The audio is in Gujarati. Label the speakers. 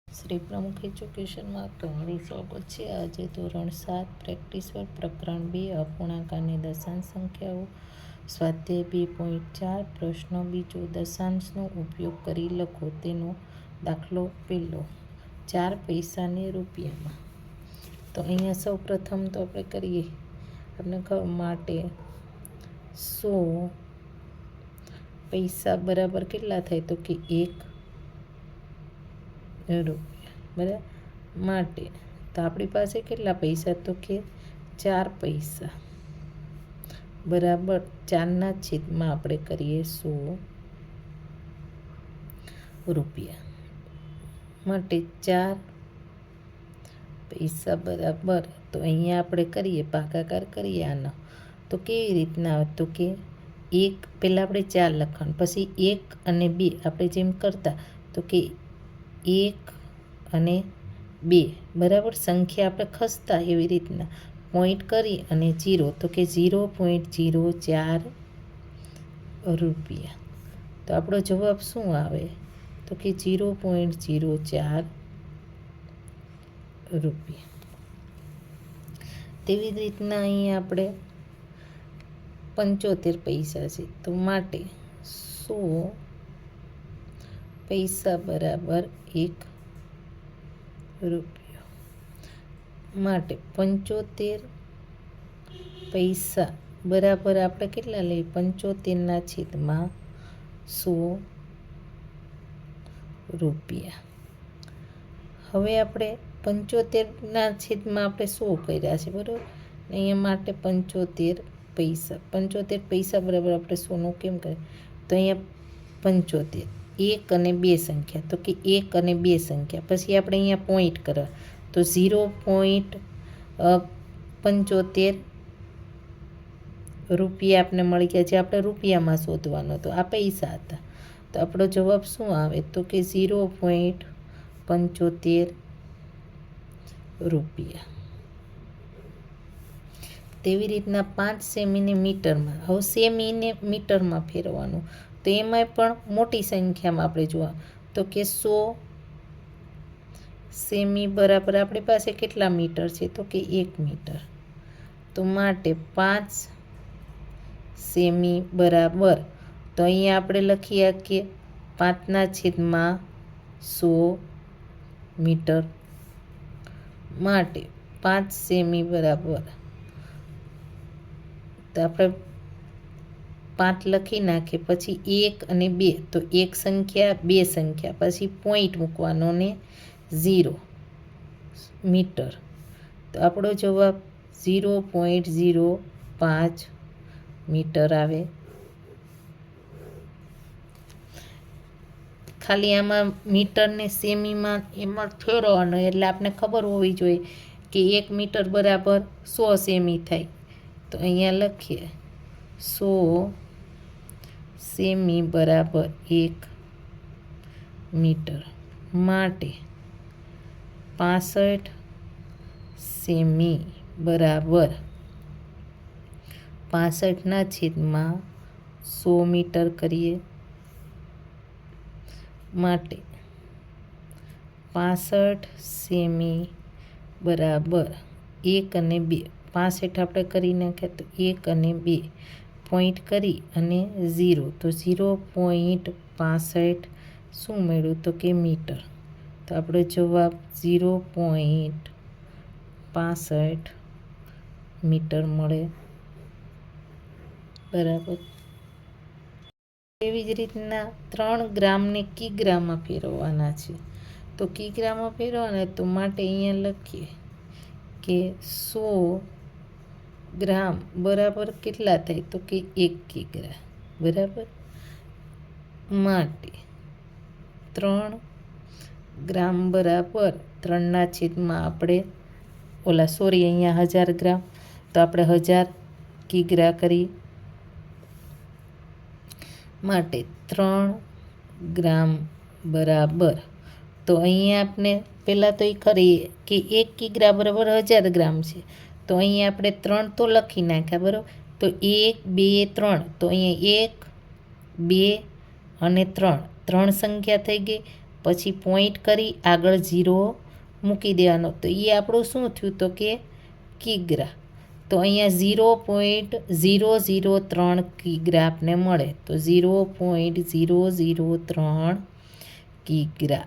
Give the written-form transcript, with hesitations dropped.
Speaker 1: શ્રી પ્રમુખ એજ્યુકેશનમાં તમારું સ્વાગત છે। આજે ધોરણ 7 પ્રેક્ટિસ વર્ક પ્રકરણ 2 અપૂર્ણાંક અને દશાંશ સંખ્યાઓ સ્વાધ્યાય 2.4 પ્રશ્ન બીજો દશાંશનો ઉપયોગ કરી લખો। તેનો દાખલો પહેલો 4 પૈસાને રૂપિયામાં। તો અહીંયા સૌ પ્રથમ તો આપણે કરીએ આપણે માટે 100 પૈસા બરાબર કેટલા થાય તો કે 1 રૂપિયા બરાબર માટે તો આપણી પાસે કેટલા પૈસા તો કે 4 પૈસા બરાબર 4ના છેદમાં આપણે કરીએ 100 રૂપિયા માટે 4 પૈસા બરાબર તો અહીંયા આપણે કરીએ ભાગાકાર કરીએ આનો તો કેવી રીતના આવે તો કે 1 પહેલાં આપણે 4 લખવાનું પછી 1 અને 2 આપણે જેમ કરતા તો કે 1 અને 2 બરાબર સંખ્યા આપણે ખસતા એવી રીતના પોઈન્ટ કરી અને 0 તો કે 0.04 રૂપિયા। તો આપણો જવાબ શું આવે તો કે 0.04 રૂપિયા। તેવી જ રીતના અહીંયા આપણે 75 પૈસા છે તો માટે 100 પૈસા બરાબર 1 રૂપિયો માટે 75 પૈસા બરાબર આપણે કેટલા લઈએ 75ના છેદમાં 100 રૂપિયા। હવે આપણે 75ના છેદમાં આપણે 100 કર્યા છે બરાબર અહીંયા માટે 75 પૈસા બરાબર આપણે 100નું કેમ કરીએ તો અહીંયા 75 1 અને 2 સંખ્યા તો કે 1 અને 2 સંખ્યા પછી આપણે અહીંયા પોઈન્ટ કરવા તો 0.75 રૂપિયા આપણે મળી ગયા જે આપણે રૂપિયામાં શોધવાનો હતો આ પૈસા હતા તો આપણો જવાબ શું આવે તો કે 0.75 રૂપિયા। તેવી રીતના 5 સેમીને મીટરમાં હવે સેમીને મીટરમાં ફેરવવાનું તો એમાંય પણ મોટી સંખ્યામાં આપણે જોવા તો કે 100 સેમી બરાબર આપણી પાસે કેટલા મીટર છે તો કે 1 મીટર તો માટે 5 સેમી બરાબર તો અહીંયા આપણે લખીએ કે 5ના છેદમાં 100 મીટર માટે 5 સેમી બરાબર તો આપણે 5 લખી નાખીએ પછી 1 અને 2 તો 1 સંખ્યા 2 સંખ્યા પછી પોઈન્ટ મૂકવાનો ને 0 મીટર તો આપણો જવાબ 0.05 મીટર આવે। ખાલી આમાં મીટરને સેમીમાં એમાં ફેરવવાનો એટલે આપણે ખબર હોવી જોઈએ કે 1 મીટર બરાબર 100 સેમી થાય તો અહીંયા લખીએ 100 સેમી બરાબર 1 મીટર માટે 65 સેમી બરાબર 65ના છેદમાં 100 મીટર કરીએ માટે 65 સેમી બરાબર 1 અને 2 65 આપણે કરી નાખ્યા તો 1 અને 2 પોઈન્ટ કરી અને 0 તો 0.65 શું મળ્યું તો કે મીટર તો આપણો જવાબ 0.65 મીટર મળે બરાબર। એવી જ રીતના 3 ગ્રામને કિગ્રામાં ફેરવવાના છે તો કિગ્રામાં ફેરવવાના તો માટે અહીંયા લખીએ કે 100 ગ્રામ બરાબર કેટલા થાય તો કે 1 કિગ્રા બરાબર માટે 3 ગ્રામ બરાબર 3ના છેદમાં આપણે અહીંયા 1000 ગ્રામ તો આપણે 1000 કિગ્રા કરી માટે 3 ગ્રામ બરાબર તો અહીંયા આપણે પહેલાં તો એ કરીએ કે 1 કિગ્રા બરાબર 1000 ગ્રામ છે તો અહીંયા આપણે 3 તો લખી નાખ્યા બરાબર તો 1 2 3 તો અહીંયા 1 2 અને 3 સંખ્યા થઈ ગઈ પછી પોઈન્ટ કરી આગળ 0 મૂકી દેવાનો. તો એ આપણું શું થયું તો કે કિગ્રા. તો અહીંયા 0.003 કિગ્રા આપને મળે. તો 0.003 કિગ્રા.